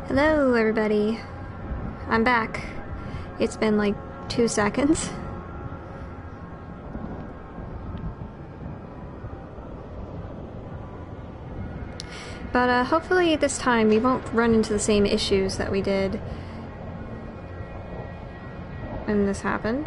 Hello, everybody. I'm back. It's been like 2 seconds. But hopefully this time we won't run into the same issues that we did when this happened.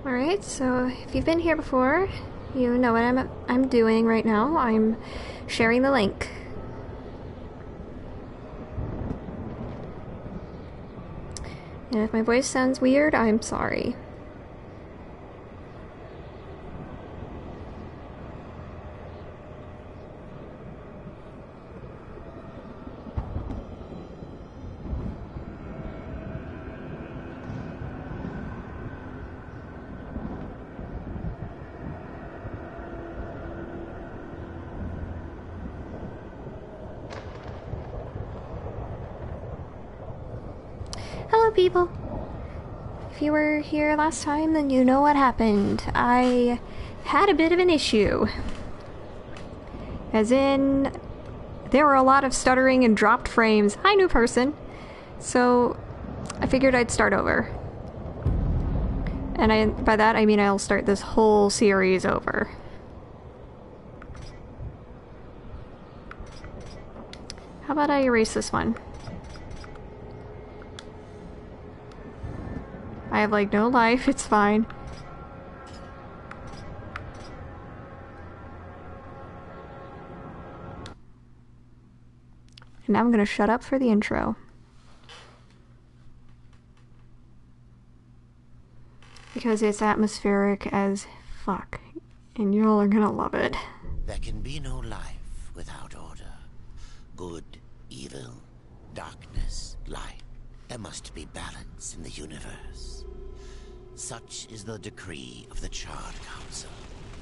Alright, so if you've been here before, you know what I'm doing right now. I'm sharing the link. And if my voice sounds weird, I'm sorry. Hello, people. If you were here last time, then you know what happened. I had a bit of an issue. As in, there were a lot of stuttering and dropped frames. Hi, new person. So, I figured I'd start over. And by that, I mean I'll start this whole series over. How about I erase this one? I have, like, no life, it's fine. And now I'm gonna shut up for the intro. Because it's atmospheric as fuck. And y'all are gonna love it. There can be no life without order. Good, evil, darkness, light. There must be balance in the universe. Such is the decree of the Charred Council,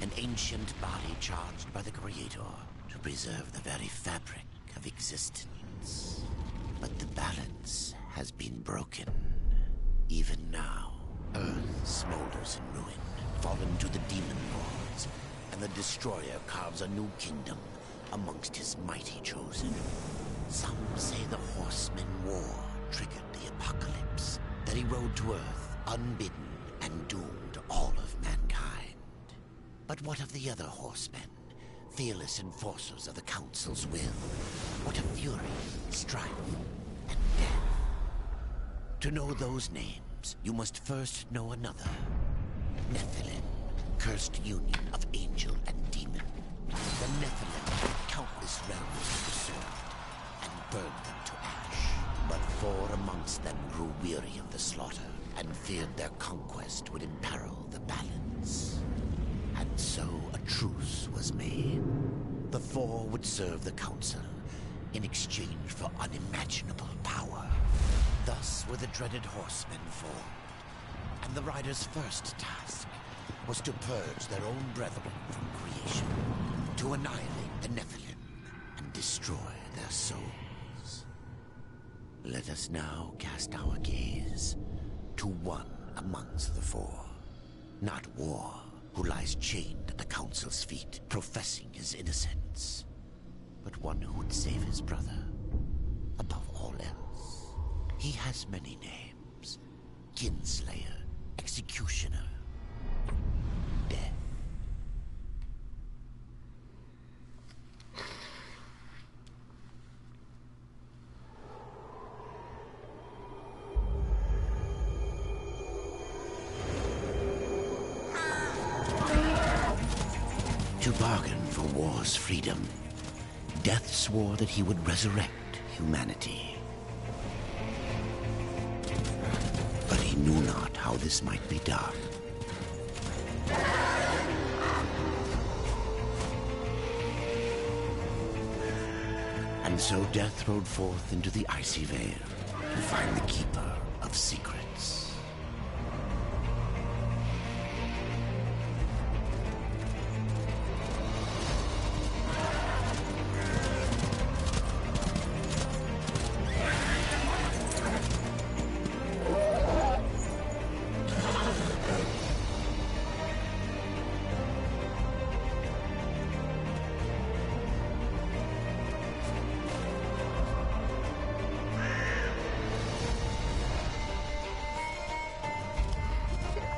an ancient body charged by the Creator to preserve the very fabric of existence. But the balance has been broken. Even now, Earth smolders in ruin, fallen to the demon lords, and the Destroyer carves a new kingdom amongst his mighty chosen. Some say the horseman war triggered the apocalypse, that he rode to Earth unbidden and doomed all of mankind. But what of the other horsemen, fearless enforcers of the Council's will? What of fury, strife, and death? To know those names, you must first know another. Nephilim, cursed union of angel and demon. The Nephilim had countless realms to serve, and burned them to ash. But 4 amongst them grew weary of the slaughter, and feared their conquest would imperil the balance. And so a truce was made. The 4 would serve the Council in exchange for unimaginable power. Thus were the dreaded horsemen formed. And the riders' first task was to purge their own brethren from creation, to annihilate the Nephilim and destroy their souls. Let us now cast our gaze to one amongst the 4. Not War, who lies chained at the Council's feet, professing his innocence, but one who would save his brother above all else. He has many names: Kinslayer, Executioner, Death. To bargain for war's freedom, Death swore that he would resurrect humanity. But he knew not how this might be done. And so Death rode forth into the icy veil to find the Keeper of Secrets.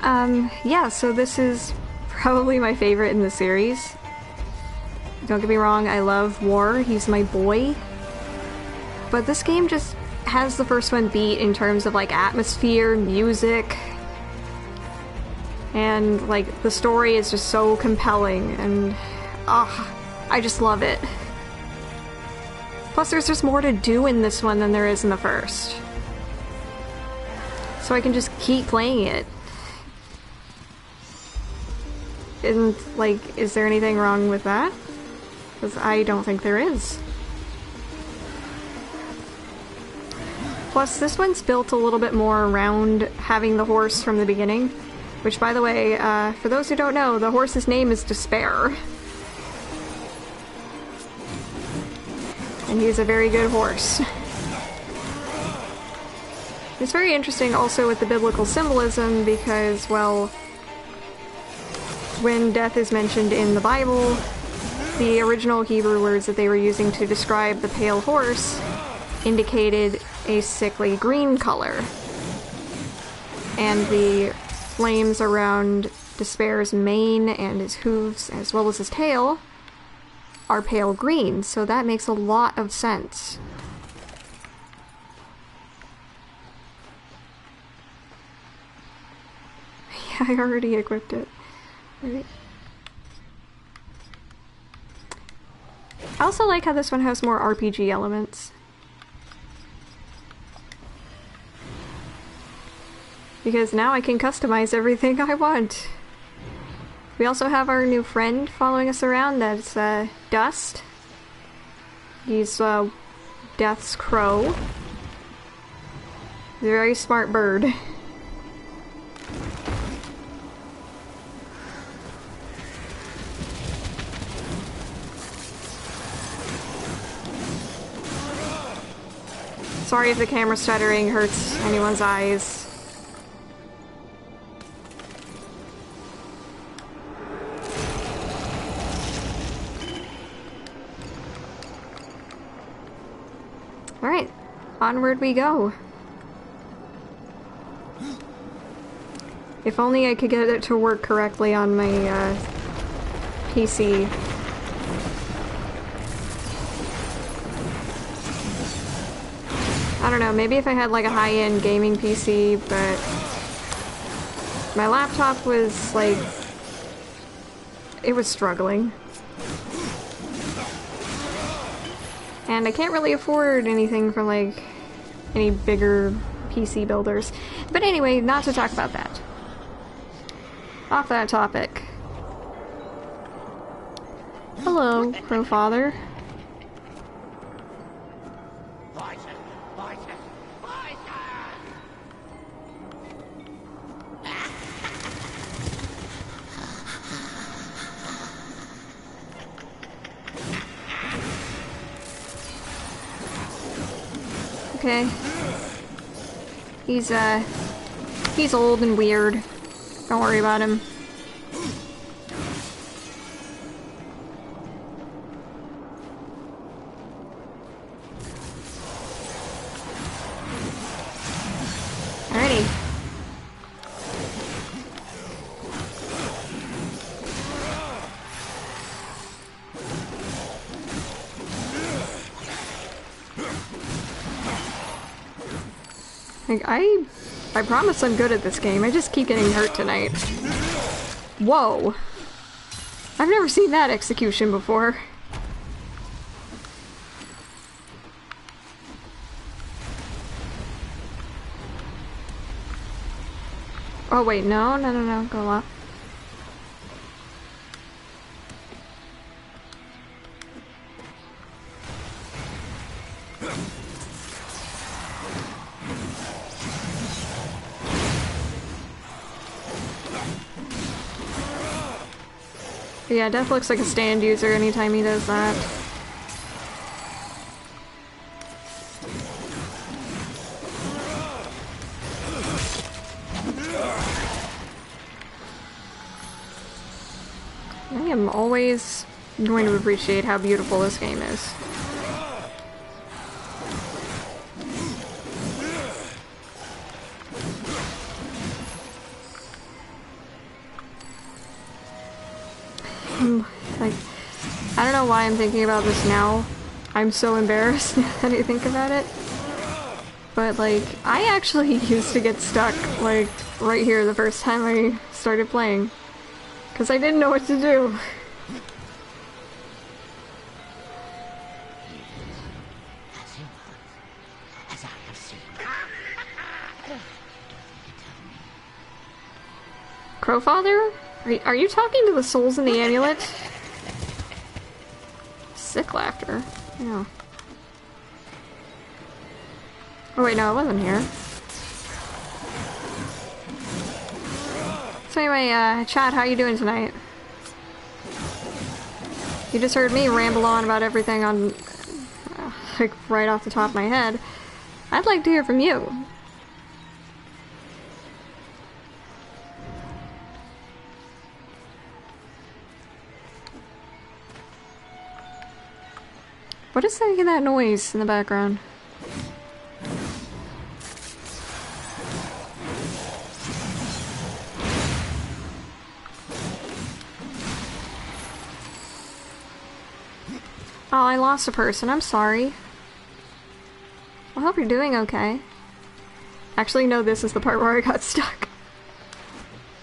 Yeah, so this is probably my favorite in the series. Don't get me wrong, I love War, he's my boy. But this game just has the first one beat in terms of, like, atmosphere, music, and, like, the story is just so compelling, and, I just love it. Plus, there's just more to do in this one than there is in the first. So I can just keep playing it. And, like, is there anything wrong with that? Because I don't think there is. Plus, this one's built a little bit more around having the horse from the beginning. Which, by the way, for those who don't know, the horse's name is Despair. And he's a very good horse. It's very interesting also with the biblical symbolism because, well, when death is mentioned in the Bible, the original Hebrew words that they were using to describe the pale horse indicated a sickly green color. And the flames around Despair's mane and his hooves, as well as his tail, are pale green, so that makes a lot of sense. Yeah, I already equipped it. Right. I also like how this one has more RPG elements. Because now I can customize everything I want. We also have our new friend following us around, that's Dust. He's Death's crow. He's a very smart bird. Sorry if the camera stuttering hurts anyone's eyes. Alright, onward we go. If only I could get it to work correctly on my PC. I don't know, maybe if I had like a high-end gaming PC, but my laptop was like, it was struggling. And I can't really afford anything from like any bigger PC builders. But anyway, not to talk about that. Off that topic. Hello, Crowfather. Okay. He's old and weird. Don't worry about him. Alrighty. Like, I promise I'm good at this game. I just keep getting hurt tonight. Whoa. I've never seen that execution before. Oh wait, no, go up. Yeah, Death looks like a stand user anytime he does that. I am always going to appreciate how beautiful this game is. Like, I don't know why I'm thinking about this now. I'm so embarrassed now that I think about it. But, like, I actually used to get stuck, like, right here the first time I started playing. Because I didn't know what to do. Crowfather? Are you talking to the souls in the amulet? Sick laughter. Yeah. Oh wait, no, it wasn't here. So anyway, chat, how you doing tonight? You just heard me ramble on about everything on, like, right off the top of my head. I'd like to hear from you. What is that noise in the background? Oh, I lost a person. I'm sorry. I hope you're doing okay. Actually, no, this is the part where I got stuck.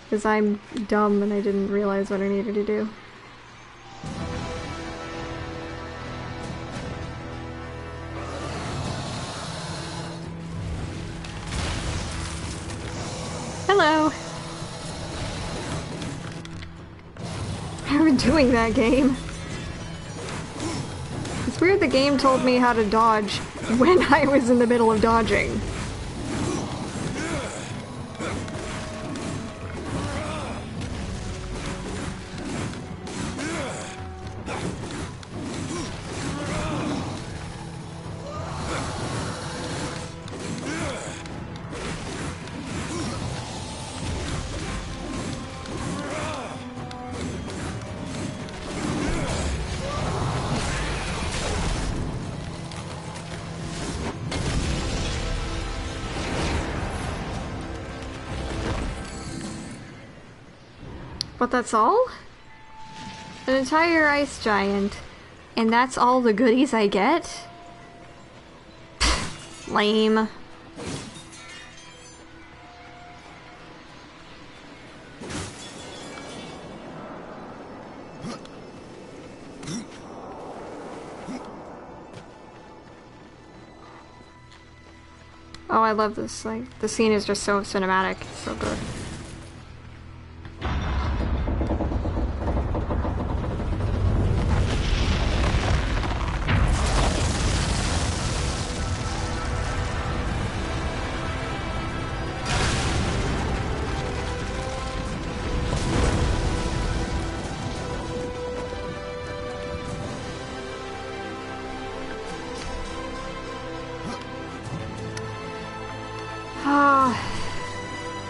Because I'm dumb and I didn't realize what I needed to do. Hello! I've been doing that game. It's weird the game told me how to dodge when I was in the middle of dodging. But that's all? An entire ice giant. And that's all the goodies I get? Lame. Oh, I love this. Like, the scene is just so cinematic. It's so good.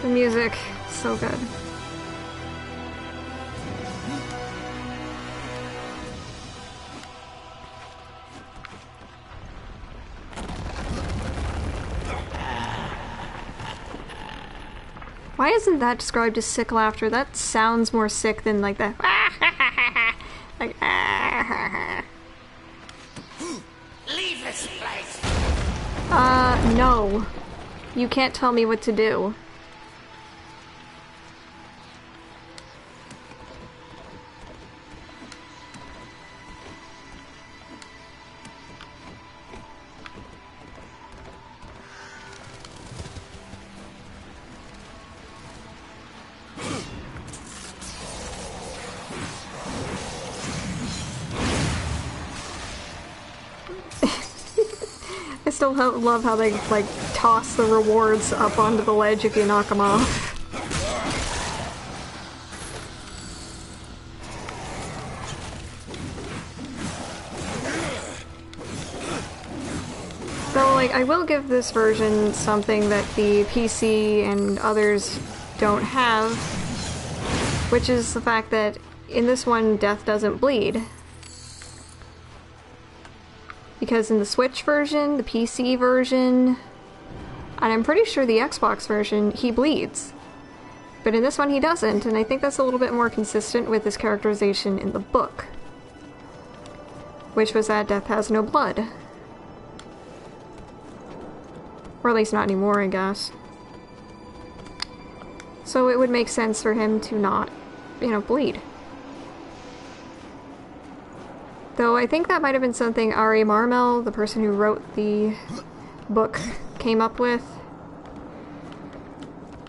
The music, so good. Why isn't that described as sick laughter? That sounds more sick than like the like Leave this place. No. You can't tell me what to do. I still love how they, like, toss the rewards up onto the ledge if you knock them off. So, like, I will give this version something that the PC and others don't have, which is the fact that in this one, death doesn't bleed. Because in the Switch version, the PC version, and I'm pretty sure the Xbox version, he bleeds. but in this one he doesn't, and I think that's a little bit more consistent with his characterization in the book, which was that death has no blood. Or at least not anymore, I guess. So it would make sense for him to not, you know, bleed. Though I think that might have been something R.A. Marmel, the person who wrote the book, came up with.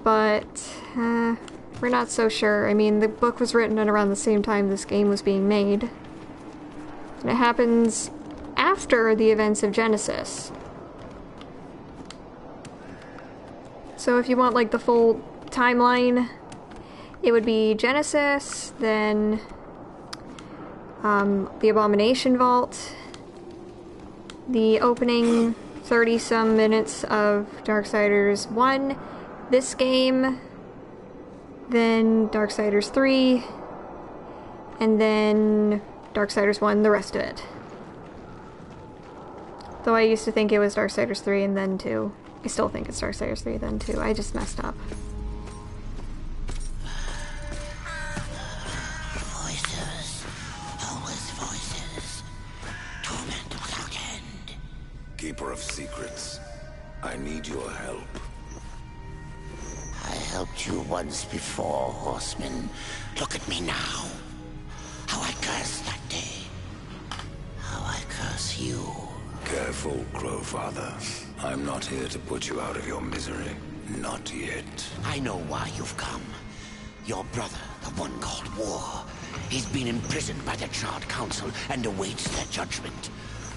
But, we're not so sure. I mean, the book was written at around the same time this game was being made. And it happens after the events of Genesis. So if you want, like, the full timeline, it would be Genesis, then the Abomination Vault, the opening 30-some minutes of Darksiders 1, this game, then Darksiders 3, and then Darksiders 1, the rest of it. Though I used to think it was Darksiders 3 and then 2. I still think it's Darksiders 3 then 2. I just messed up. Voices. Always voices. Torment without end. Keeper of secrets, I need your help. I helped you once before, horseman. Look at me now. How I cursed that day. How I curse you. Careful, Crowfather. I'm not here to put you out of your misery. Not yet. I know why you've come. Your brother, the one called War, he's been imprisoned by the Charred Council and awaits their judgment.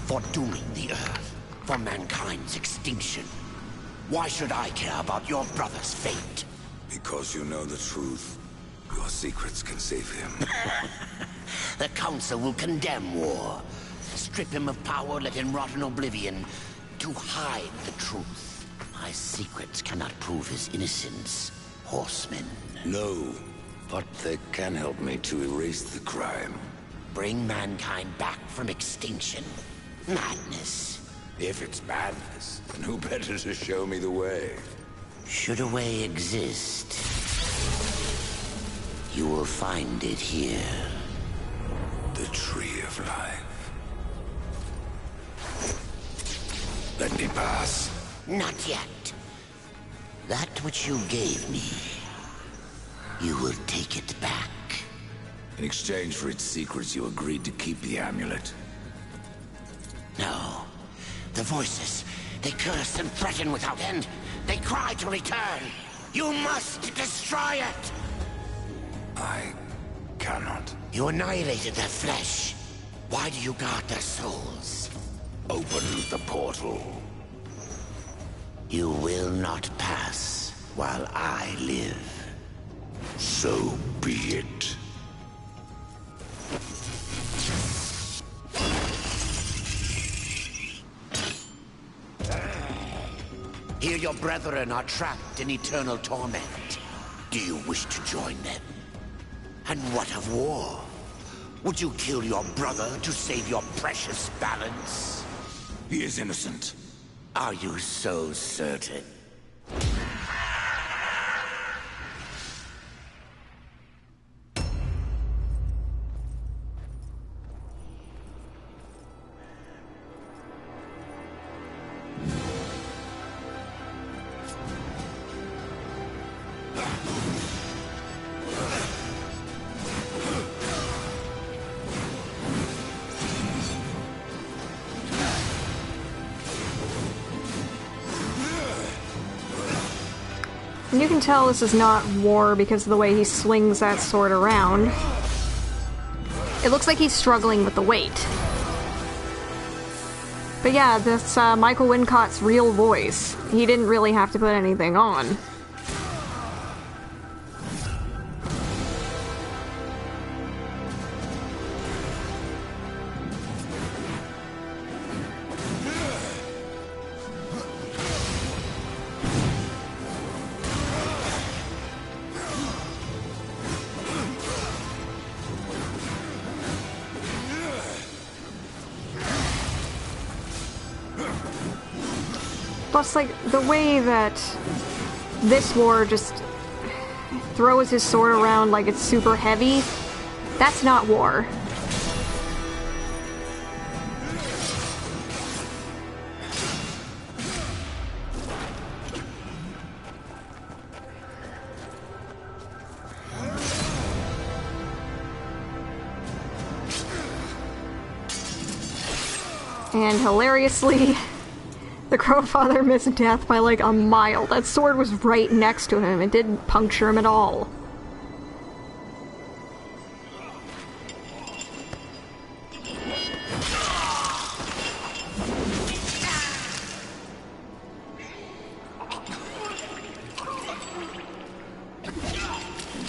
For dooming the Earth. For mankind's extinction. Why should I care about your brother's fate? Because you know the truth. Your secrets can save him. The Council will condemn War. Strip him of power, let him rot in oblivion. To hide the truth. My secrets cannot prove his innocence, horseman. No, but they can help me to erase the crime. Bring mankind back from extinction. Madness. If it's madness, then who better to show me the way? Should a way exist, you will find it here. The Tree of Life. Let me pass. Not yet. That which you gave me, you will take it back. In exchange for its secrets, you agreed to keep the amulet. No. The voices, they curse and threaten without end. They cry to return. You must destroy it! I cannot. You annihilated their flesh. Why do you guard their souls? Open the portal. You will not pass while I live. So be it. Here your brethren are trapped in eternal torment. Do you wish to join them? And what of War? Would you kill your brother to save your precious balance? He is innocent. Are you so certain? And you can tell this is not War because of the way he slings that sword around. It looks like he's struggling with the weight. But yeah, that's Michael Wincott's real voice. He didn't really have to put anything on. Plus, like, the way that this War just throws his sword around like it's super heavy, that's not war. And hilariously, the Crowfather missed death by like a mile. That sword was right next to him. It didn't puncture him at all.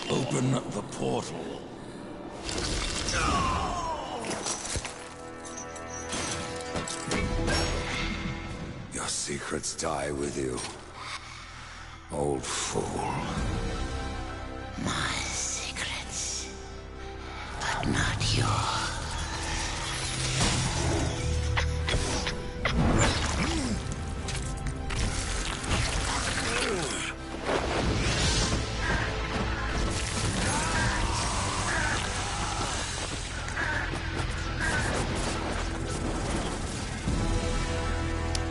Open the portal. Your secrets die with you, old fool. My secrets, but not yours.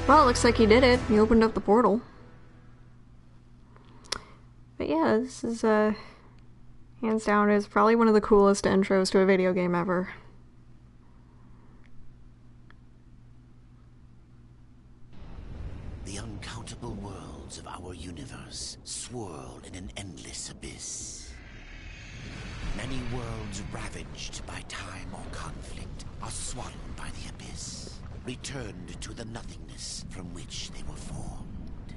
Well, it looks like he did it. He opened up the portal. But yeah, this is, hands down, is probably one of the coolest intros to a video game ever. The uncountable worlds of our universe swirl in an endless abyss. Many worlds ravaged by time or conflict are swallowed by the abyss, returned to the nothingness from which they were formed.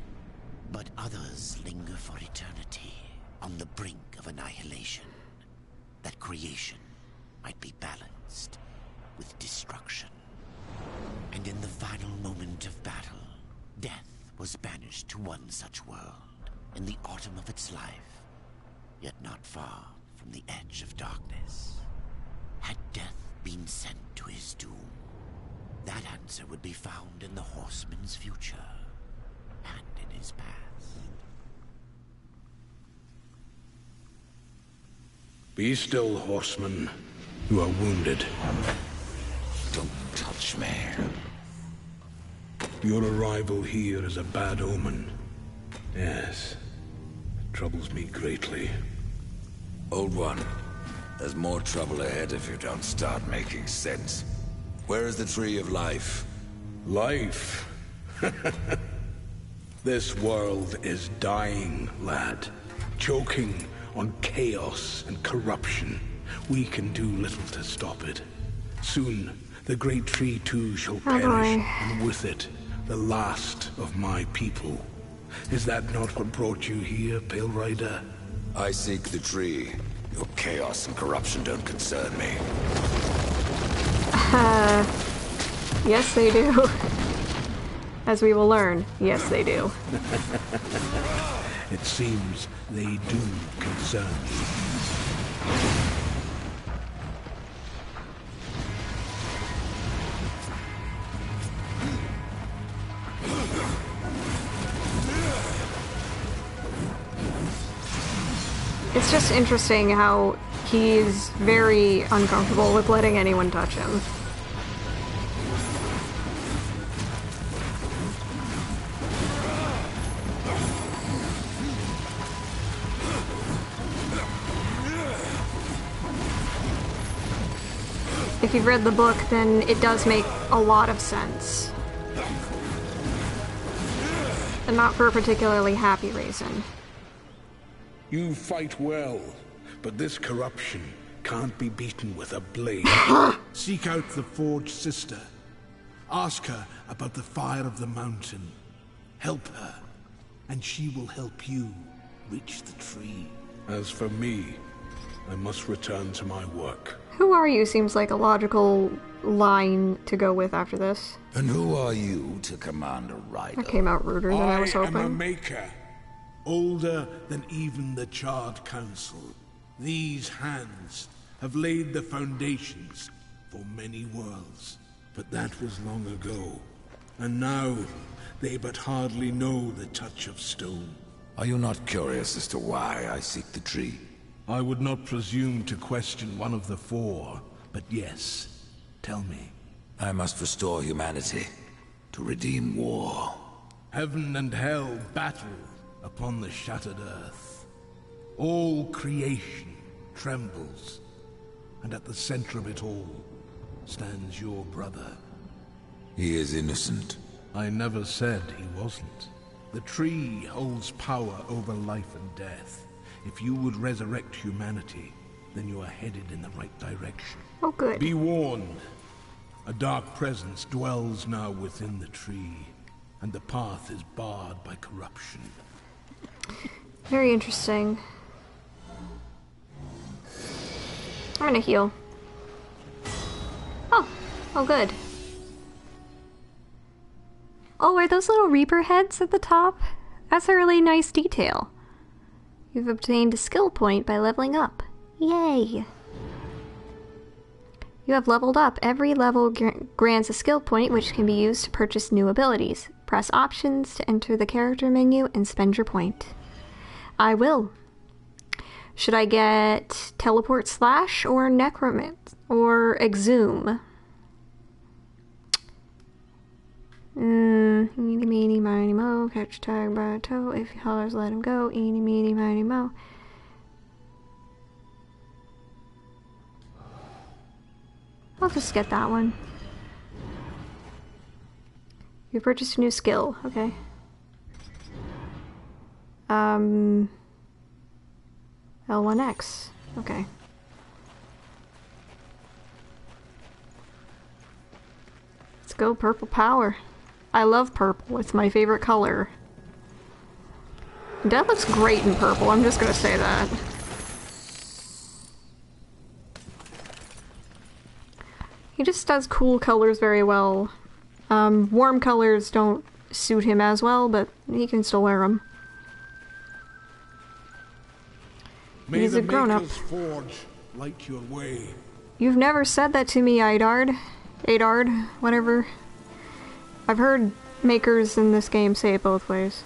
But others linger for eternity, on the brink of annihilation, that creation might be balanced with destruction. And in the final moment of battle, death was banished to one such world, in the autumn of its life, yet not far from the edge of darkness. Had death been sent to his doom, that answer would be found in the horseman's future, and in his past. Be still, horseman. You are wounded. Don't touch me. Your arrival here is a bad omen. Yes. It troubles me greatly. Old one, there's more trouble ahead if you don't start making sense. Where is the Tree of Life? Life? This world is dying, lad. Choking on chaos and corruption. We can do little to stop it. Soon, the great tree too shall perish, and with it, the last of my people. Is that not what brought you here, Pale Rider? I seek the tree. Your chaos and corruption don't concern me. Yes they do. As we will learn, yes they do. It seems they do concern you. It's just interesting how he's very uncomfortable with letting anyone touch him. If you've read the book, then it does make a lot of sense. And not for a particularly happy reason. You fight well, but this corruption can't be beaten with a blade. Seek out the Forge Sister. Ask her about the fire of the mountain. Help her, and she will help you reach the tree. As for me, I must return to my work. Who are you seems like a logical line to go with after this. And who are you to command a rider? That came out ruder than I was hoping. I am a maker, older than even the Charred Council. These hands have laid the foundations for many worlds. But that was long ago, and now they but hardly know the touch of stone. Are you not curious as to why I seek the tree? I would not presume to question one of the four, but yes, tell me. I must restore humanity, to redeem war. Heaven and hell battle upon the shattered earth. All creation trembles, and at the center of it all stands your brother. He is innocent. I never said he wasn't. The tree holds power over life and death. If you would resurrect humanity, then you are headed in the right direction. Oh, good. Be warned. A dark presence dwells now within the tree, and the path is barred by corruption. Very interesting. I'm gonna heal. Oh, good. Oh, are those little Reaper heads at the top? That's a really nice detail. You've obtained a skill point by leveling up. Yay! You have leveled up. Every level grants a skill point which can be used to purchase new abilities. Press options to enter the character menu and spend your point. I will. Should I get Teleport Slash or Necromant or Exhume? Eeny, meeny, miny, mo. Catch a tiger by a toe. If he hollers, let him go. Eeny, meeny, miny, mo. I'll just get that one. You purchased a new skill. Okay. L1X. Okay. Let's go purple power. I love purple. It's my favorite color. Death looks great in purple. I'm just gonna say that. He just does cool colors very well. Warm colors don't suit him as well, but he can still wear them. He's a grown-up. Forge light your way. You've never said that to me, Adard, whatever. I've heard makers in this game say it both ways.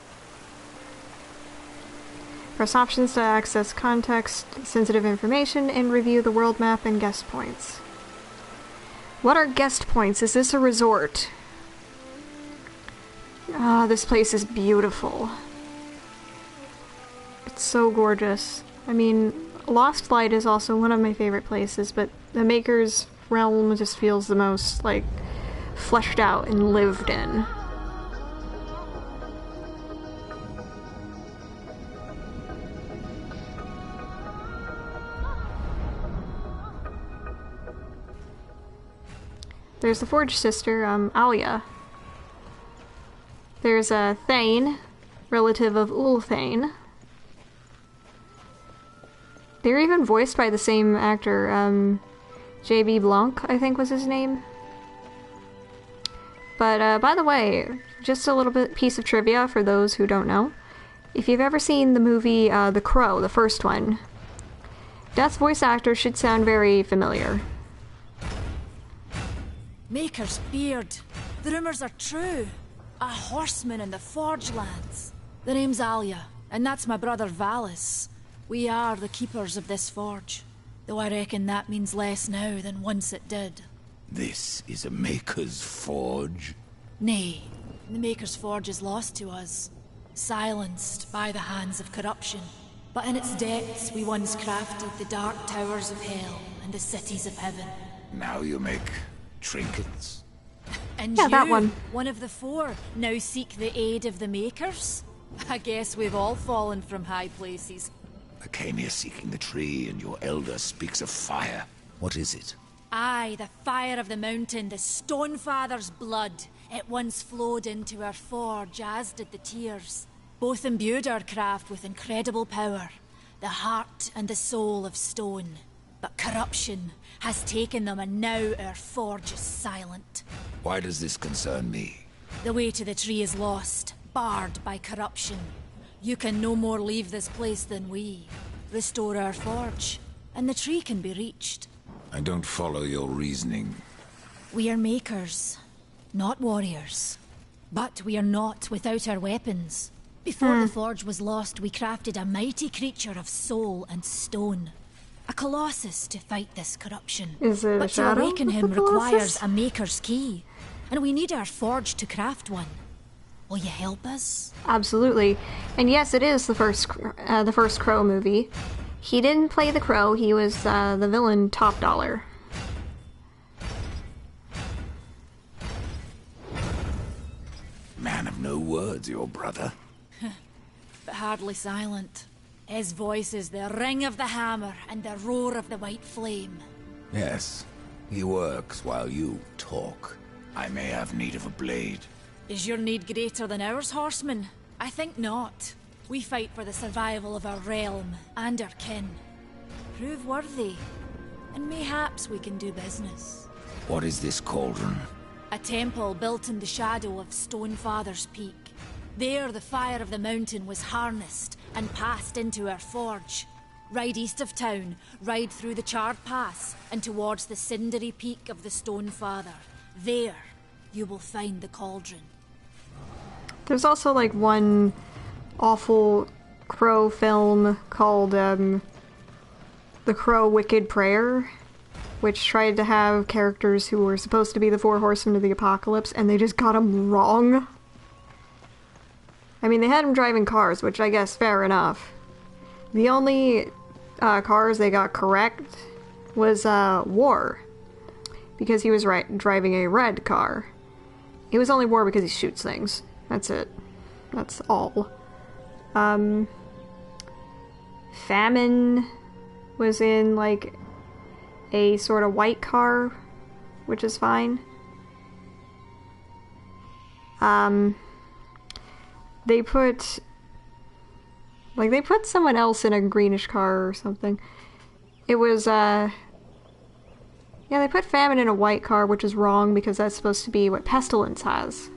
Press options to access context-sensitive information and review the world map and guest points. What are guest points? Is this a resort? Ah, this place is beautiful. It's so gorgeous. I mean, Lost Light is also one of my favorite places, but the Maker's Realm just feels the most, like, fleshed out and lived in. There's the Forge sister, Alia. There's a Thane, relative of Ulthane. They're even voiced by the same actor, J.B. Blanc, I think was his name. But, by the way, just a little bit piece of trivia for those who don't know. If you've ever seen the movie, The Crow, the first one, Death's voice actor should sound very familiar. Maker's beard. The rumors are true. A horseman in the Forge lands. The name's Alia, and that's my brother Valis. We are the keepers of this forge. Though I reckon that means less now than once it did. This is a Maker's Forge? Nay, the Maker's Forge is lost to us. Silenced by the hands of corruption. But in its depths we once crafted the dark towers of hell and the cities of heaven. Now you make trinkets? And yeah, you, that one of the four, now seek the aid of the Makers? I guess we've all fallen from high places. I came here seeking the tree, and your elder speaks of fire. What is it? Aye, the fire of the mountain, the Stonefather's blood. It once flowed into our forge, as did the tears. Both imbued our craft with incredible power, the heart and the soul of stone. But corruption has taken them, and now our forge is silent. Why does this concern me? The way to the tree is lost, barred by corruption. You can no more leave this place than we. Restore our forge, and the tree can be reached. I don't follow your reasoning. We are makers, not warriors. But we are not without our weapons. Before the forge was lost, we crafted a mighty creature of soul and stone. A colossus to fight this corruption. Is it a but to shadow awaken of him the colossus? requires a maker's key. And we need our forge to craft one. Will you help us? Absolutely. And yes, it is the first Crow movie. He didn't play the Crow, he was the villain Top Dollar. Man of no words, your brother. But hardly silent. His voice is the ring of the hammer and the roar of the white flame. Yes, he works while you talk. I may have need of a blade. Is your need greater than ours, horseman? I think not. We fight for the survival of our realm and our kin. Prove worthy, and mayhaps we can do business. What is this cauldron? A temple built in the shadow of Stonefather's Peak. There the fire of the mountain was harnessed and passed into our forge. Ride east of town, ride through the charred pass, and towards the cindery peak of the Stonefather. There, you will find the cauldron. There's also like one awful Crow film called The Crow Wicked Prayer, which tried to have characters who were supposed to be the four horsemen of the apocalypse, and they just got them wrong. I mean, they had him driving cars, which I guess fair enough. The only cars they got correct was War, because he was driving a red car. It was only War because he shoots things. That's it. That's all. Famine was in, like, a sort of white car, which is fine. They put someone else in a greenish car or something. It was, yeah, they put Famine in a white car, which is wrong because that's supposed to be what Pestilence has.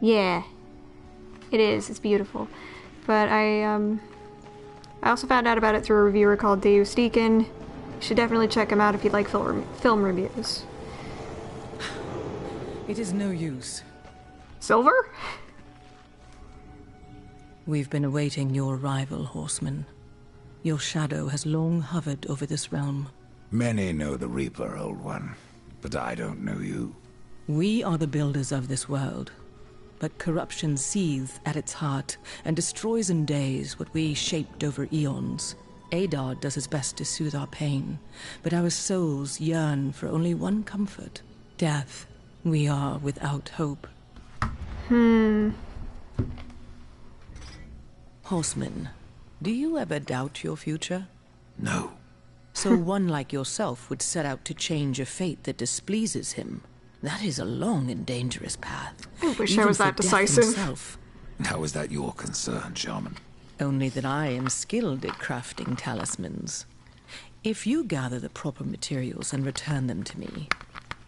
Yeah, it is. It's beautiful. But I also found out about it through a reviewer called Deus Deacon. You should definitely check him out if you'd like film reviews. It is no use. Silver? We've been awaiting your arrival, horseman. Your shadow has long hovered over this realm. Many know the Reaper, Old One, but I don't know you. We are the builders of this world, but corruption seethes at its heart and destroys in days what we shaped over eons. Adar does his best to soothe our pain, but our souls yearn for only one comfort: death. We are without hope. Horseman, do you ever doubt your future? No. So one like yourself would set out to change a fate that displeases him. That is a long and dangerous path. I wish even I was for that death decisive. himself. How is that your concern, Shaman? Only that I am skilled at crafting talismans. If you gather the proper materials and return them to me,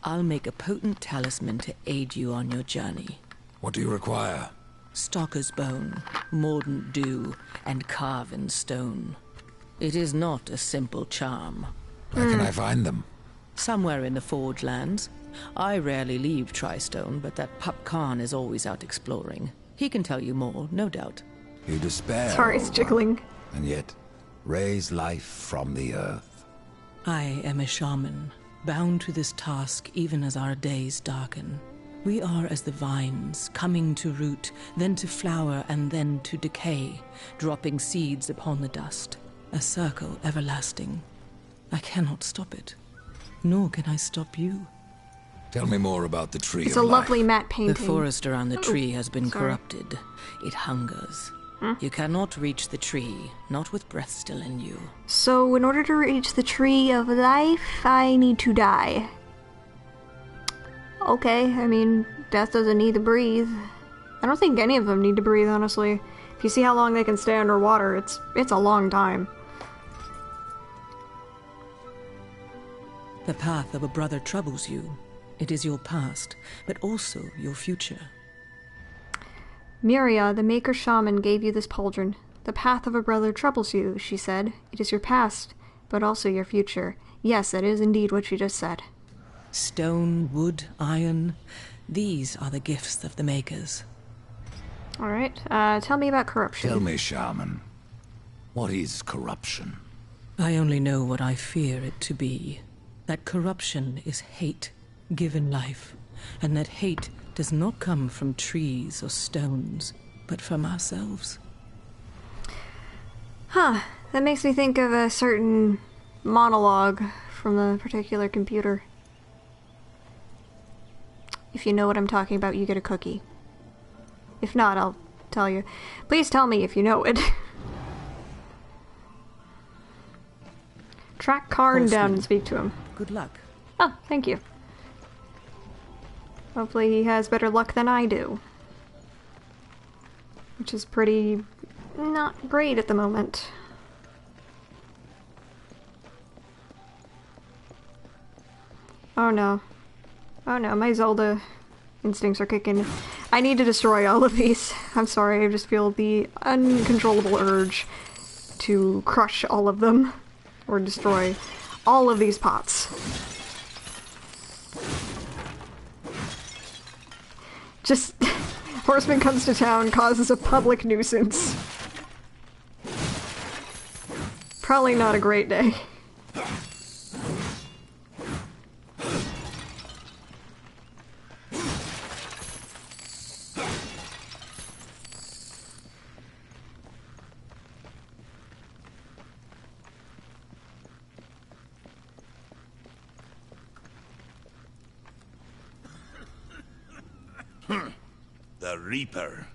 I'll make a potent talisman to aid you on your journey. What do you require? Stalker's bone, mordant dew, and carven stone. It is not a simple charm. Where can I find them? Somewhere in the Forge Lands. I rarely leave Tristone, but that pup Khan is always out exploring. He can tell you more, no doubt. You despair, Sorry, it's Old jiggling. One, and yet raise life from the earth. I am a shaman, bound to this task even as our days darken. We are as the vines, coming to root, then to flower, and then to decay, dropping seeds upon the dust. A circle everlasting. I cannot stop it, nor can I stop you. Tell me more about the tree It's of a life. lovely matte painting. The forest around the tree has been sorry. corrupted. It hungers. You cannot reach the tree, not with breath still in you. So, in order to reach the tree of life, I need to die. Okay, I mean, death doesn't need to breathe. I don't think any of them need to breathe, honestly. If you see how long they can stay underwater, it's a long time. The path of a brother troubles you. It is your past, but also your future. Miria, the Maker Shaman, gave you this pauldron. The path of a brother troubles you, she said. It is your past, but also your future. Yes, that is indeed what she just said. Stone, wood, iron. These are the gifts of the Makers. Alright, tell me about corruption. Tell me, Shaman, what is corruption? I only know what I fear it to be. That corruption is hate, given life, and that hate does not come from trees or stones, but from ourselves. Huh, that makes me think of a certain monologue from a particular computer. If you know what I'm talking about, you get a cookie. If not, I'll tell you. Please tell me if you know it. Track Karn down and speak to him. Good luck. Oh, thank you. Hopefully he has better luck than I do. Which is pretty not great at the moment. Oh no. Oh no, my Zelda instincts are kicking. I need to destroy all of these. I'm sorry, I just feel the uncontrollable urge to crush all of them. Or destroy all of these pots. Just, horseman comes to town, causes a public nuisance. Probably not a great day. The Reaper.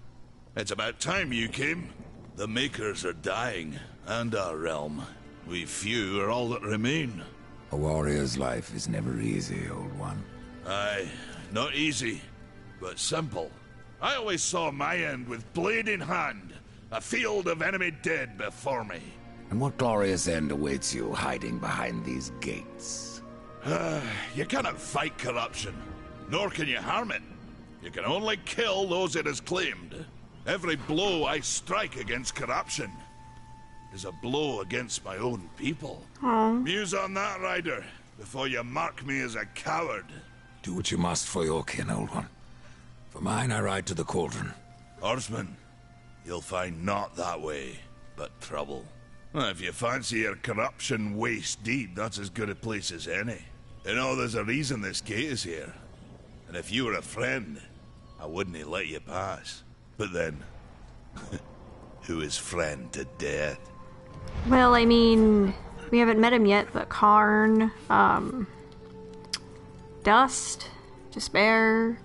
It's about time you came. The Makers are dying, and our realm. We few are all that remain. A warrior's life is never easy, old one. Aye, not easy, but simple. I always saw my end with blade in hand, a field of enemy dead before me. And what glorious end awaits you hiding behind these gates? You cannot fight corruption, nor can you harm it. You can only kill those it has claimed. Every blow I strike against corruption is a blow against my own people. Muse on that, Ryder, before you mark me as a coward. Do what you must for your kin, old one. For mine, I ride to the cauldron. Horseman, you'll find not that way, but trouble. If you fancy your corruption waist deep, that's as good a place as any. You know, there's a reason this gate is here. And if you were a friend, I wouldn't let you pass. But then, who is friend to death? Well, I mean, we haven't met him yet, but Karn, Dust, Despair,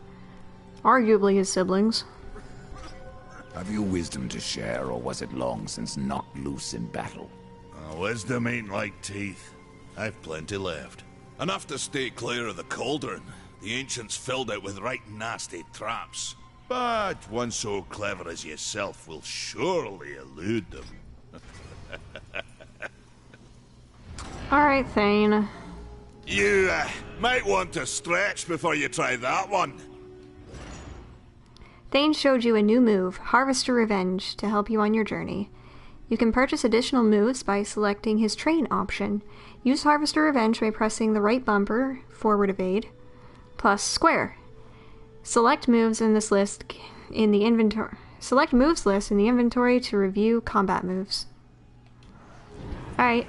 arguably his siblings. Have you wisdom to share, or was it long since knocked loose in battle? Wisdom ain't like teeth. I've plenty left. Enough to stay clear of the cauldron. The ancients filled it with right nasty traps. But one so clever as yourself will surely elude them. Alright, Thane. You might want to stretch before you try that one. Thane showed you a new move, Harvester Revenge, to help you on your journey. You can purchase additional moves by selecting his train option. Use Harvester Revenge by pressing the right bumper, forward evade, plus square. Select moves in this list in the inventory. Select moves list in the inventory to review combat moves. Alright.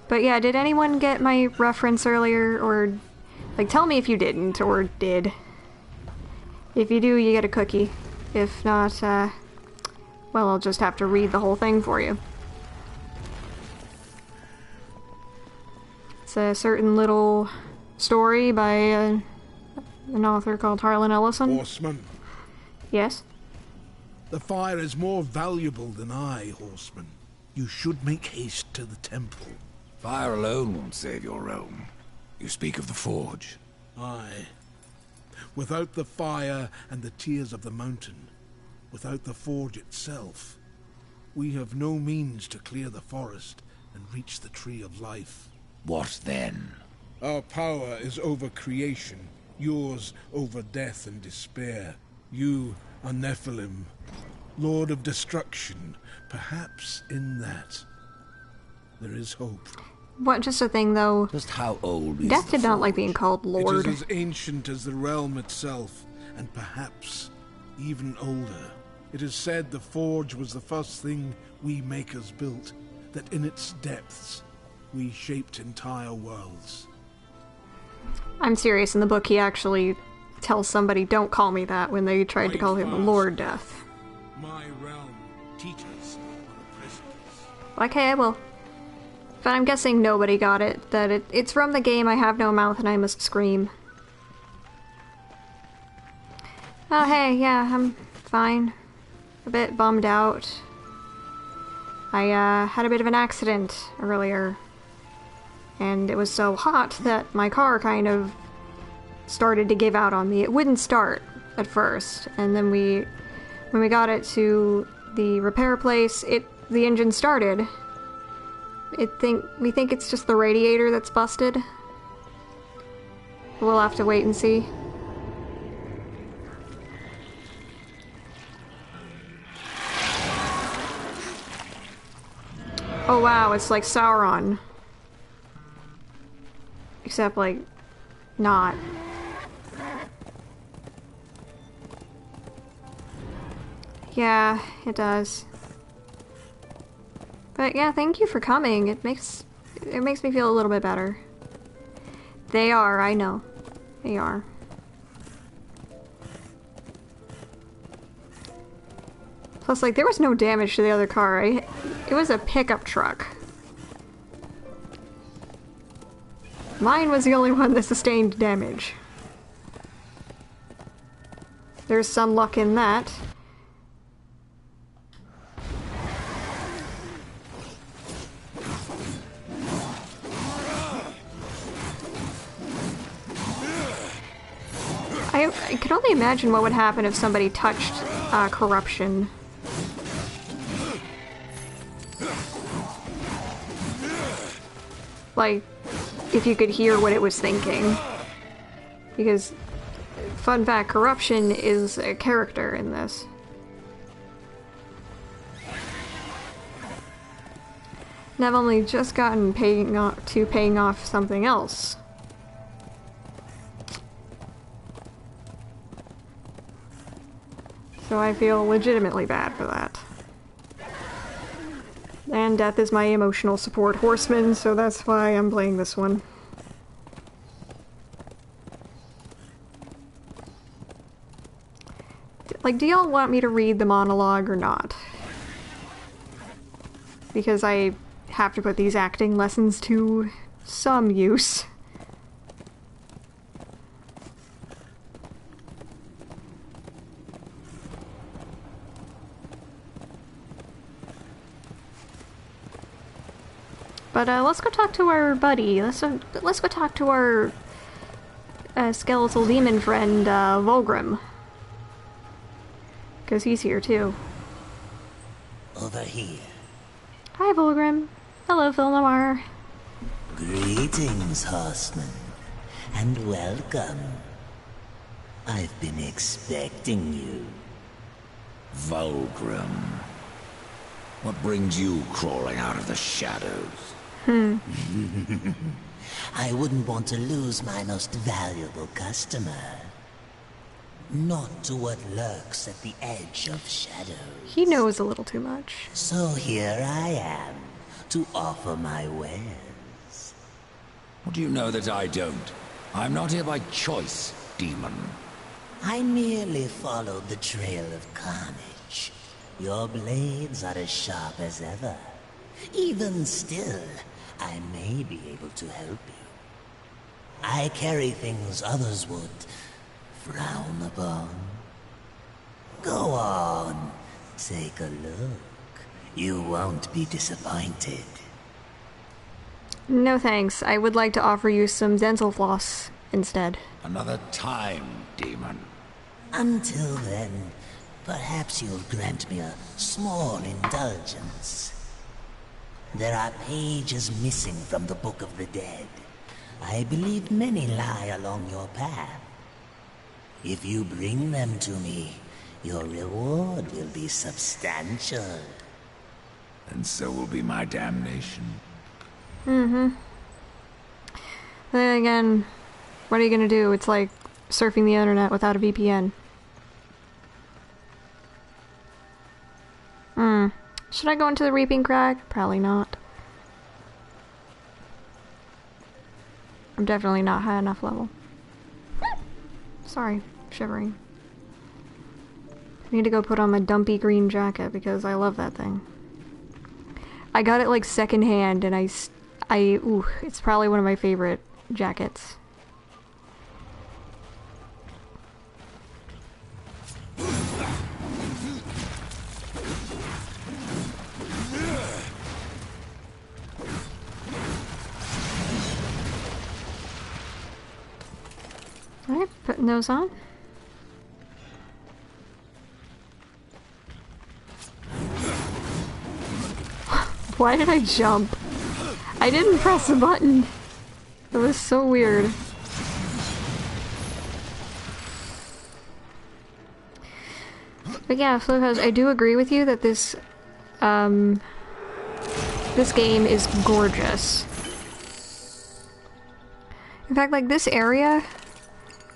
But yeah, did anyone get my reference earlier? Or, like, tell me if you didn't, or did. If you do, you get a cookie. If not, well, I'll just have to read the whole thing for you. It's a certain little story by an author called Harlan Ellison. Horseman, Yes? the fire is more valuable than I, Horseman. You should make haste to the temple. Fire alone won't save your realm. You speak of the forge. Aye. Without the fire and the tears of the mountain, without the forge itself, we have no means to clear the forest and reach the tree of life. What then? Our power is over creation, yours over death and despair. You are Nephilim, Lord of Destruction. Perhaps in that there is hope. What, just a thing though. Just how old is Death the did not like forge? being called Lord. It is as ancient as the realm itself, and perhaps even older. It is said the forge was the first thing we makers built, that in its depths we shaped entire worlds. I'm serious, in the book he actually tells somebody, don't call me that, when they tried to call him Lord Death. My realm teaches on the prisoners. Okay, I will. But I'm guessing nobody got it, that it's from the game I Have No Mouth and I Must Scream. Oh hey, yeah, I'm fine. A bit bummed out. I had a bit of an accident earlier. And it was so hot that my car kind of started to give out on me. It wouldn't start at first, and then when we got it to the repair place, the engine started. We think it's just the radiator that's busted. We'll have to wait and see. Oh wow, it's like Sauron. Except, like, not. Yeah, it does. But yeah, thank you for coming. It makes me feel a little bit better. They are, I know. They are. Plus, like, there was no damage to the other car. It was a pickup truck. Mine was the only one that sustained damage. There's some luck in that. I can only imagine what would happen if somebody touched corruption. Like, if you could hear what it was thinking. Because, fun fact, corruption is a character in this. And I've only just gotten paying off something else. So I feel legitimately bad for that. And Death is my emotional support horseman, so that's why I'm playing this one. Like, do y'all want me to read the monologue or not? Because I have to put these acting lessons to some use. But let's go talk to our buddy. Let's go talk to our skeletal demon friend, Volgrim. Because he's here too. Over here. Hi, Volgrim. Hello, Philnomar. Greetings, horseman, and welcome. I've been expecting you. Vulgrim. What brings you crawling out of the shadows? I wouldn't want to lose my most valuable customer. Not to what lurks at the edge of shadows. He knows a little too much. So here I am, to offer my wares. What do you know that I don't? I'm not here by choice, demon. I merely followed the trail of carnage. Your blades are as sharp as ever. Even still, I may be able to help you. I carry things others would frown upon. Go on, take a look. You won't be disappointed. No thanks. I would like to offer you some dental floss instead. Another time, demon. Until then, perhaps you'll grant me a small indulgence. There are pages missing from the Book of the Dead. I believe many lie along your path. If you bring them to me, your reward will be substantial. And so will be my damnation. Then again, what are you gonna do? It's like surfing the internet without a VPN. Should I go into the Reaping Crag? Probably not. I'm definitely not high enough level. Sorry, shivering. I need to go put on my dumpy green jacket because I love that thing. I got it like secondhand and ooh, it's probably one of my favorite jackets. Alright, putting those on. Why did I jump? I didn't press a button. It was so weird. But yeah, Fliphouse, I do agree with you that this game is gorgeous. In fact, like, this area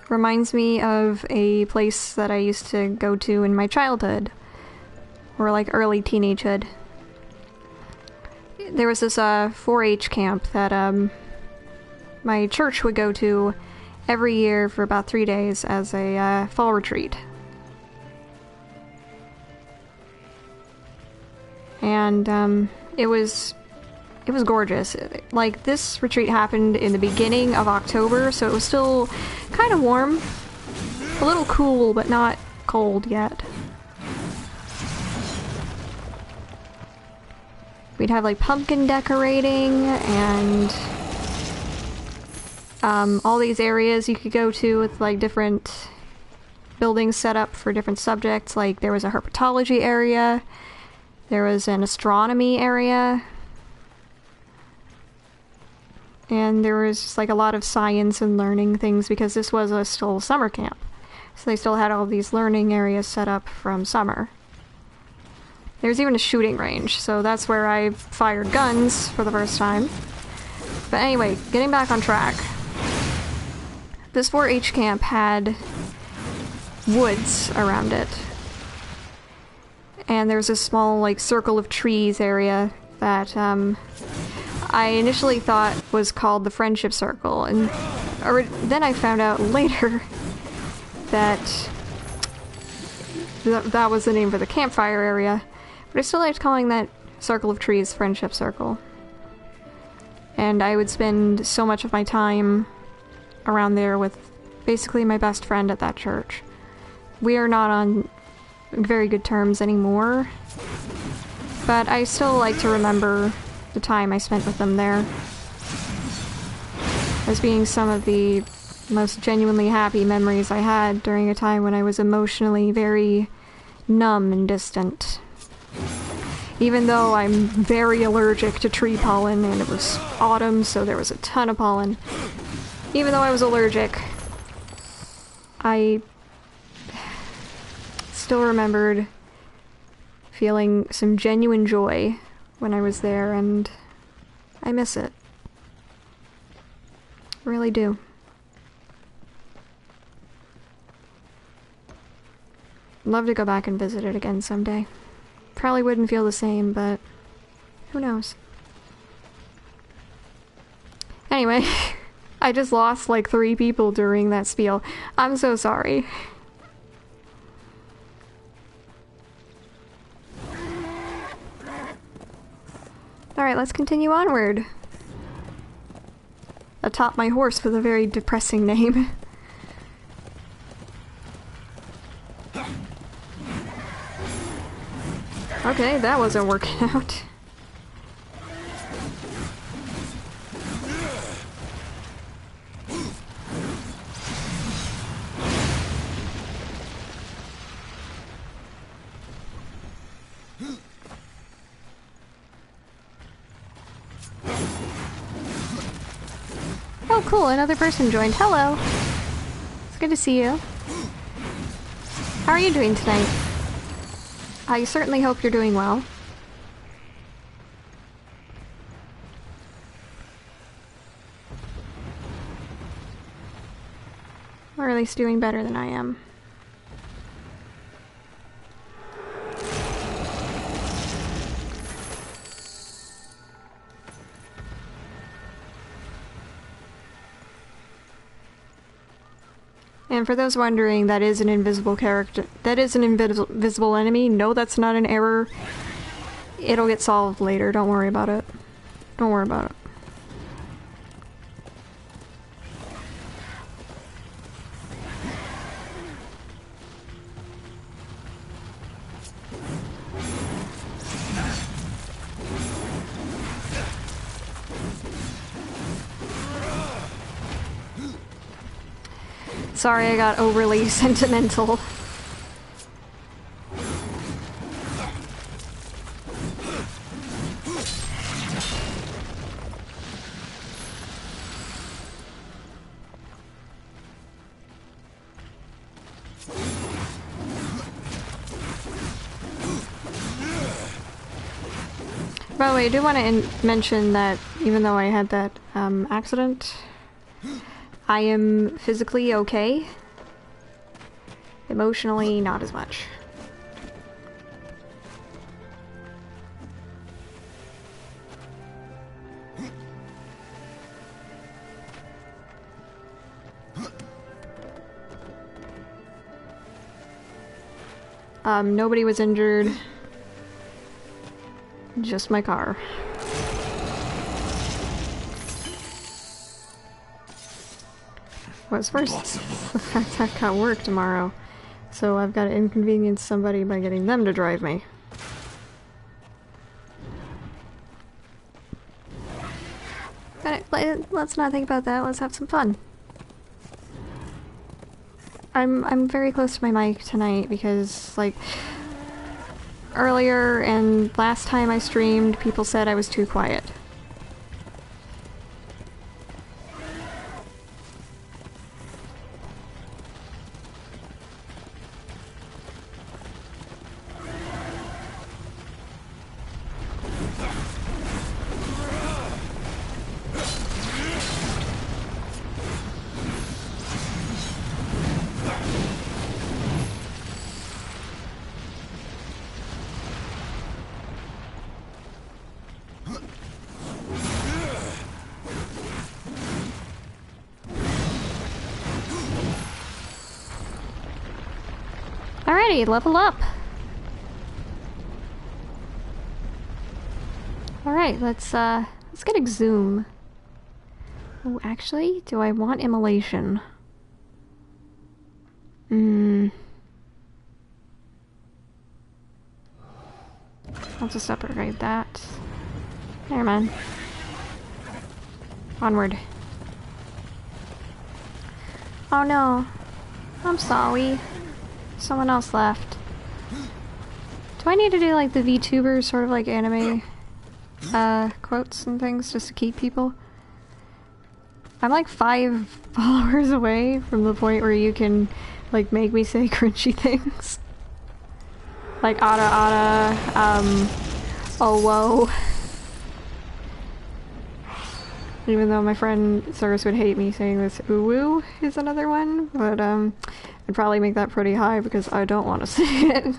reminds me of a place that I used to go to in my childhood. Or, like, early teenagehood. There was this 4-H camp that my church would go to every year for about 3 days as a fall retreat. And it was gorgeous. Like, this retreat happened in the beginning of October, so it was still kind of warm. A little cool, but not cold yet. We'd have like pumpkin decorating and all these areas you could go to with like different buildings set up for different subjects. Like there was a herpetology area, there was an astronomy area, and there was just like a lot of science and learning things because this was still summer camp. So they still had all these learning areas set up from summer. There's even a shooting range, so that's where I fired guns for the first time. But anyway, getting back on track. This 4-H camp had woods around it. And there's a small, like, circle of trees area that, I initially thought was called the Friendship Circle, and then I found out later that that was the name for the campfire area. But I still liked calling that circle of trees Friendship Circle. And I would spend so much of my time around there with basically my best friend at that church. We are not on very good terms anymore, but I still like to remember the time I spent with them there as being some of the most genuinely happy memories I had during a time when I was emotionally very numb and distant. Even though I'm very allergic to tree pollen, and it was autumn, so there was a ton of pollen. Even though I was allergic, I still remembered feeling some genuine joy when I was there, and I miss it. Really do. Love to go back and visit it again someday. Probably wouldn't feel the same, but who knows. Anyway, I just lost like 3 people during that spiel. I'm so sorry. Alright, let's continue onward. Atop my horse with a very depressing name. Okay, that wasn't working out. Oh cool, another person joined. Hello! It's good to see you. How are you doing tonight? I certainly hope you're doing well. Or at least doing better than I am. And for those wondering, that is an invisible character. That is an invisible enemy. No, that's not an error. It'll get solved later. Don't worry about it. Don't worry about it. Sorry, I got overly sentimental. By the way, I do want to mention that even though I had that accident, I am physically okay. Emotionally, not as much. Nobody was injured. Just my car. What's worse, the fact I've got work tomorrow, so I've got to inconvenience somebody by getting them to drive me. But let's not think about that. Let's have some fun. I'm very close to my mic tonight because, like, earlier and last time I streamed, people said I was too quiet. Alrighty, level up. Alright, let's get Exhume. Oh, actually, do I want Immolation? I'll just upgrade that. There, man. Onward. Oh no. I'm sorry. Someone else left. Do I need to do like the VTubers, sort of like anime quotes and things just to keep people? I'm like 5 followers away from the point where you can like make me say cringy things. Like ada, oh whoa. Even though my friend Cirrus would hate me saying this, uwu is another one, but I'd probably make that pretty high because I don't want to see it.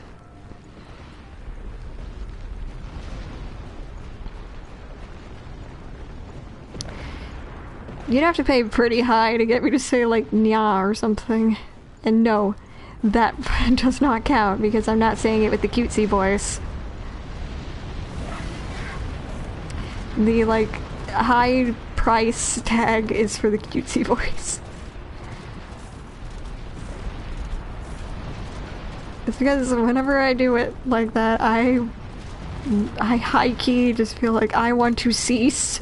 You'd have to pay pretty high to get me to say like nya or something. And no, that does not count because I'm not saying it with the cutesy voice. The like high price tag is for the cutesy voice. It's because whenever I do it like that, I high-key just feel like I want to cease.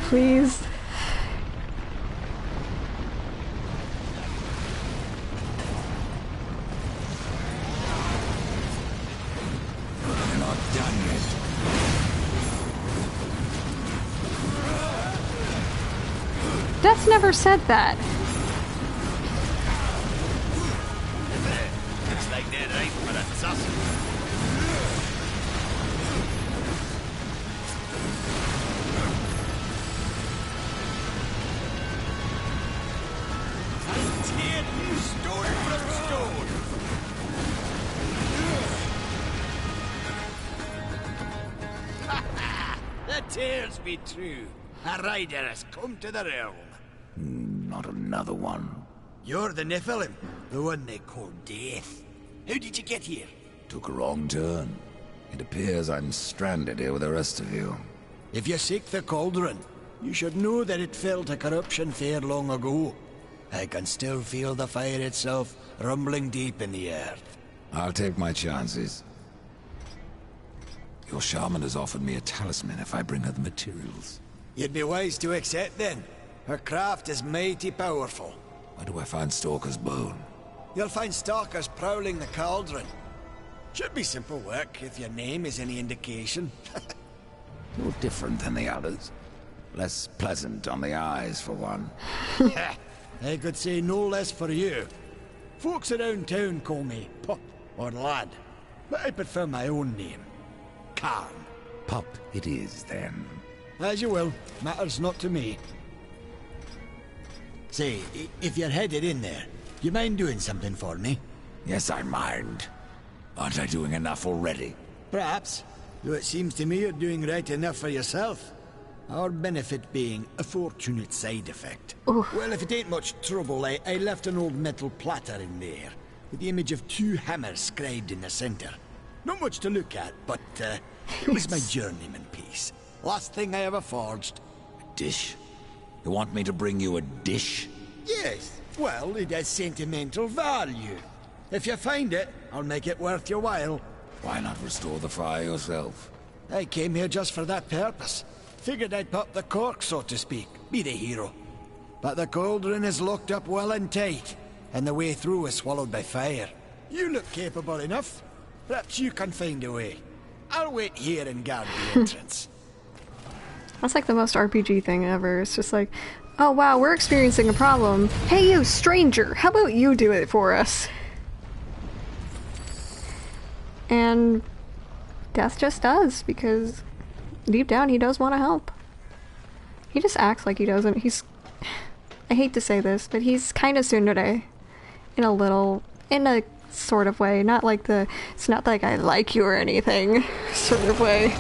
Please. You're not done yet. Death's never said that. Looks like they're right for a tussle. Tear you stone from stone. The tears be true. A rider has come to the realm. Not another one. You're the Nephilim, the one they call Death. How did you get here? Took a wrong turn. It appears I'm stranded here with the rest of you. If you seek the cauldron, you should know that it fell to corruption fair long ago. I can still feel the fire itself rumbling deep in the earth. I'll take my chances. Your shaman has offered me a talisman if I bring her the materials. You'd be wise to accept then. Her craft is mighty powerful. Where do I find Stalker's bone? You'll find stalkers prowling the cauldron. Should be simple work if your name is any indication. No different than the others. Less pleasant on the eyes, for one. I could say no less for you. Folks around town call me Pup or Lad, but I prefer my own name. Khan. Pup it is, then. As you will. Matters not to me. Say, if you're headed in there, you mind doing something for me? Yes, I mind. Aren't I doing enough already? Perhaps. Though it seems to me you're doing right enough for yourself. Our benefit being a fortunate side effect. Ooh. Well, if it ain't much trouble, I left an old metal platter in there, with the image of 2 hammers scribed in the center. Not much to look at, but it was my journeyman piece. Last thing I ever forged. A dish? You want me to bring you a dish? Yes. Well, it has sentimental value. If you find it, I'll make it worth your while. Why not restore the fire yourself? I came here just for that purpose. Figured I'd pop the cork, so to speak. Be the hero. But the cauldron is locked up well and tight, and the way through is swallowed by fire. You look capable enough. Perhaps you can find a way. I'll wait here and guard the entrance. That's like the most RPG thing ever. It's just like, oh wow, we're experiencing a problem. Hey you, stranger, how about you do it for us? And Death just does, because deep down he does want to help. He just acts like he doesn't. I hate to say this, but he's kind of tsundere. In a sort of way. Not like it's not like I like you or anything sort of way.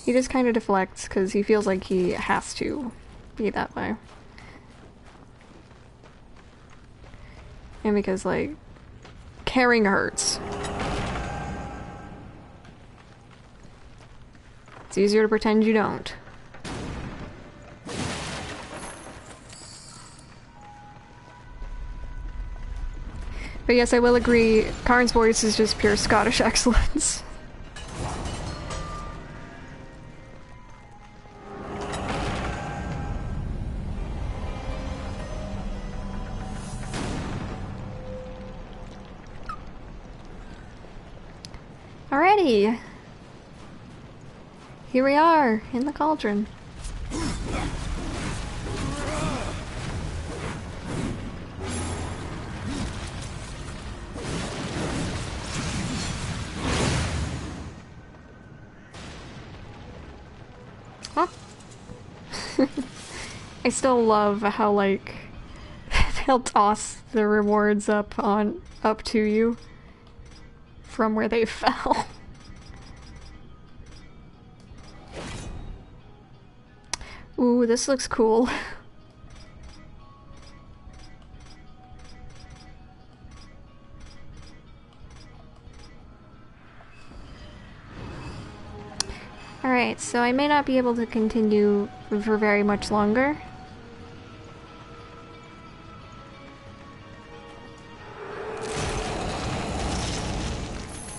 He just kind of deflects because he feels like he has to be that way. And because, like, caring hurts. It's easier to pretend you don't. But yes, I will agree, Karn's voice is just pure Scottish excellence. Alrighty. Here we are, in the cauldron. Huh? I still love how, like, they'll toss the rewards up to you from where they fell. Ooh, this looks cool. Alright, so I may not be able to continue for very much longer.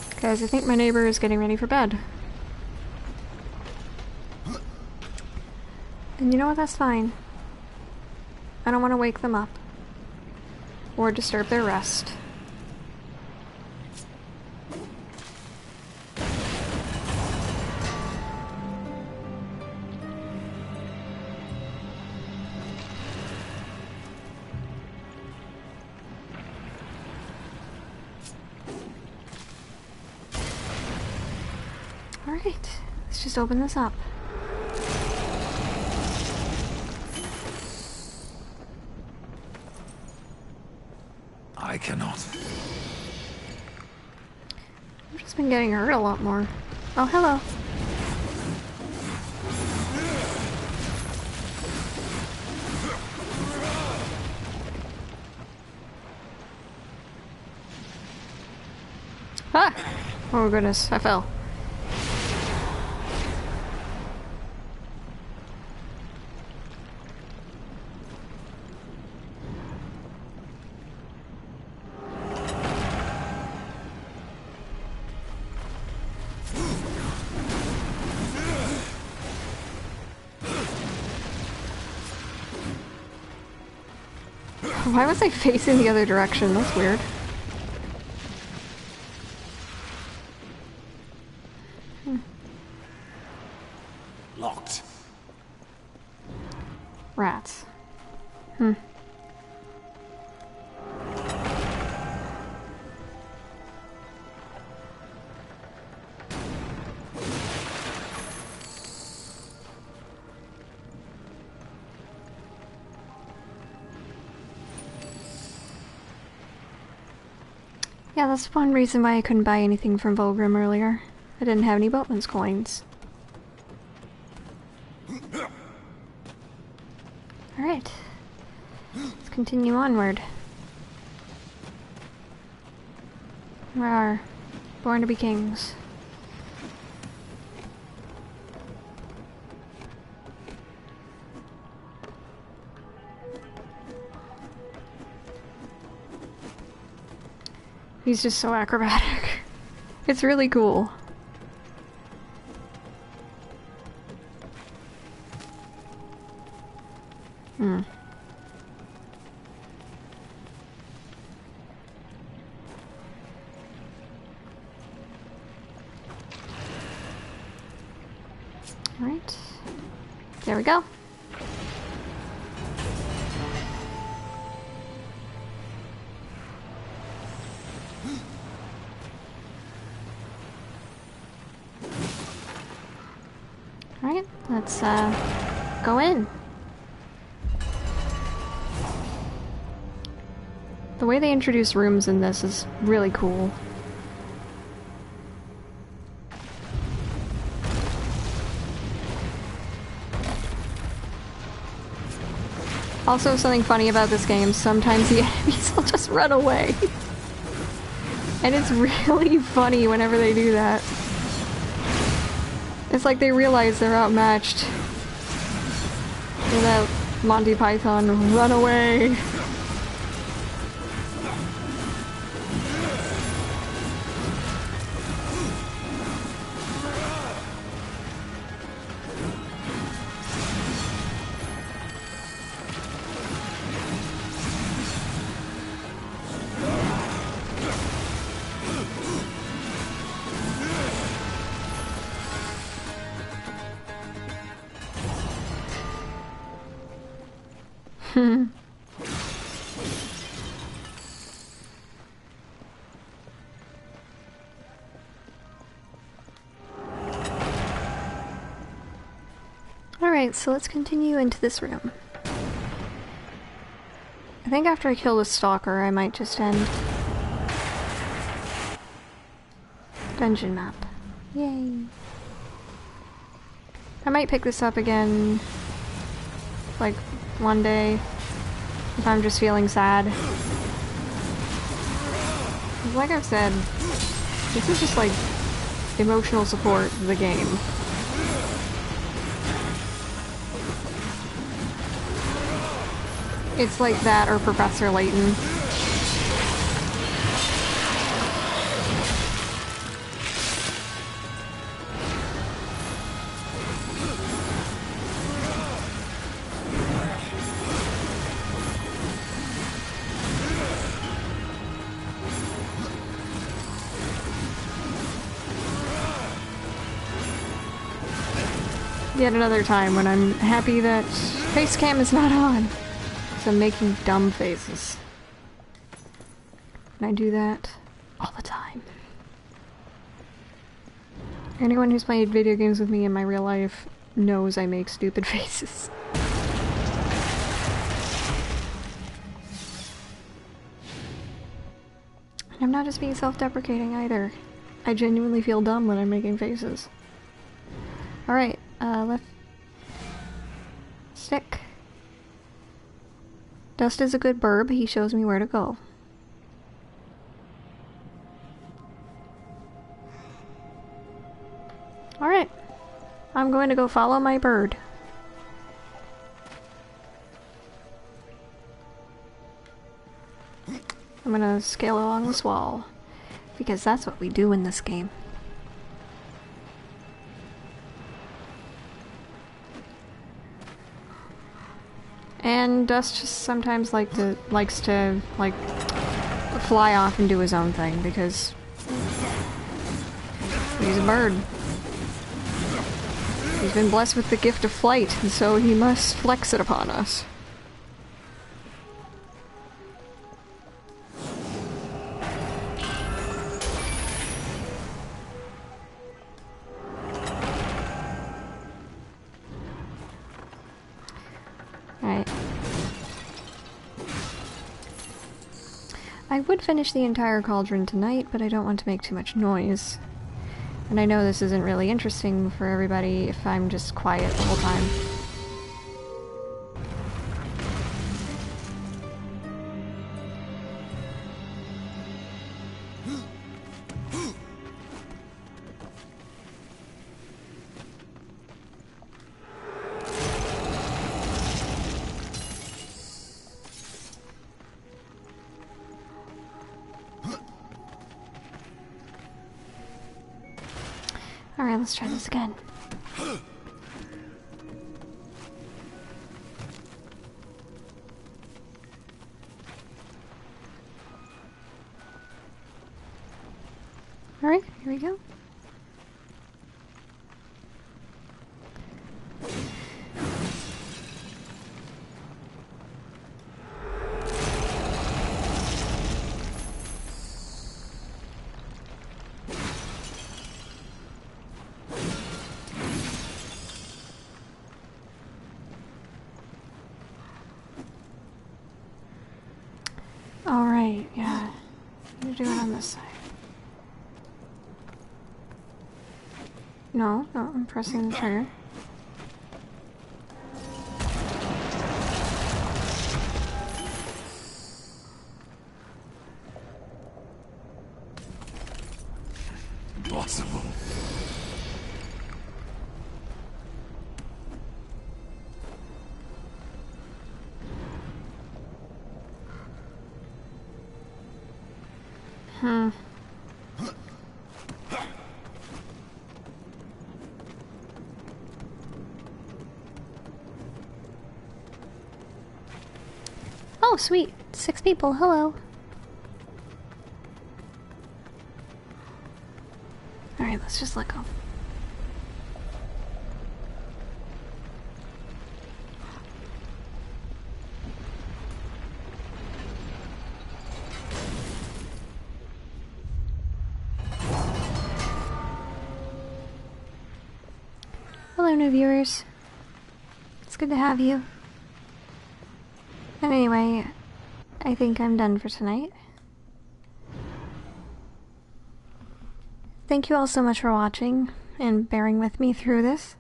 Because I think my neighbor is getting ready for bed. And you know what, that's fine. I don't want to wake them up. Or disturb their rest. Alright, let's just open this up. I cannot. I've just been getting hurt a lot more. Oh, hello. Ah! Oh goodness, I fell. Why was I facing the other direction? That's weird. Locked. Rats. Yeah, that's one reason why I couldn't buy anything from Volgrim earlier. I didn't have any boatman's coins. Alright. Let's continue onward. We are born to be kings. He's just so acrobatic. It's really cool. Alright. There we go. Alright, let's go in. The way they introduce rooms in this is really cool. Also, something funny about this game, sometimes the enemies will just run away. And it's really funny whenever they do that. It's like they realize they're outmatched. That Monty Python, run away. Alright, so let's continue into this room. I think after I kill the stalker, I might just end. Dungeon map. Yay. I might pick this up again, like, one day, if I'm just feeling sad. Like I've said, this is just like emotional support of the game. It's like that or Professor Layton. Yet another time when I'm happy that face cam is not on. So I'm making dumb faces. And I do that all the time. Anyone who's played video games with me in my real life knows I make stupid faces. And I'm not just being self-deprecating either. I genuinely feel dumb when I'm making faces. Alright, left stick. Dust is a good burb, he shows me where to go. Alright. I'm going to go follow my bird. I'm gonna scale along this wall, because that's what we do in this game. And Dust just sometimes likes to fly off and do his own thing, because he's a bird. He's been blessed with the gift of flight, and so he must flex it upon us. Alright. I would finish the entire cauldron tonight, but I don't want to make too much noise. And I know this isn't really interesting for everybody if I'm just quiet the whole time. Alright, let's try this again. Alright, here we go. Alright, yeah. I'm gonna do it on this side. No, I'm pressing the trigger. Impossible. Oh, sweet. 6 people. Hello. Alright, let's just let go. Hello, new viewers. It's good to have you. And anyway, I think I'm done for tonight. Thank you all so much for watching and bearing with me through this.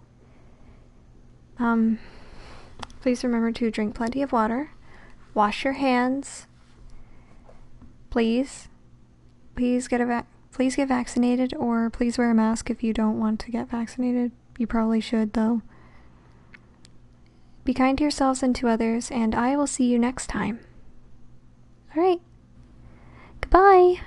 Please remember to drink plenty of water, wash your hands, please get vaccinated, or please wear a mask if you don't want to get vaccinated. You probably should, though. Be kind to yourselves and to others, and I will see you next time. Alright. Goodbye!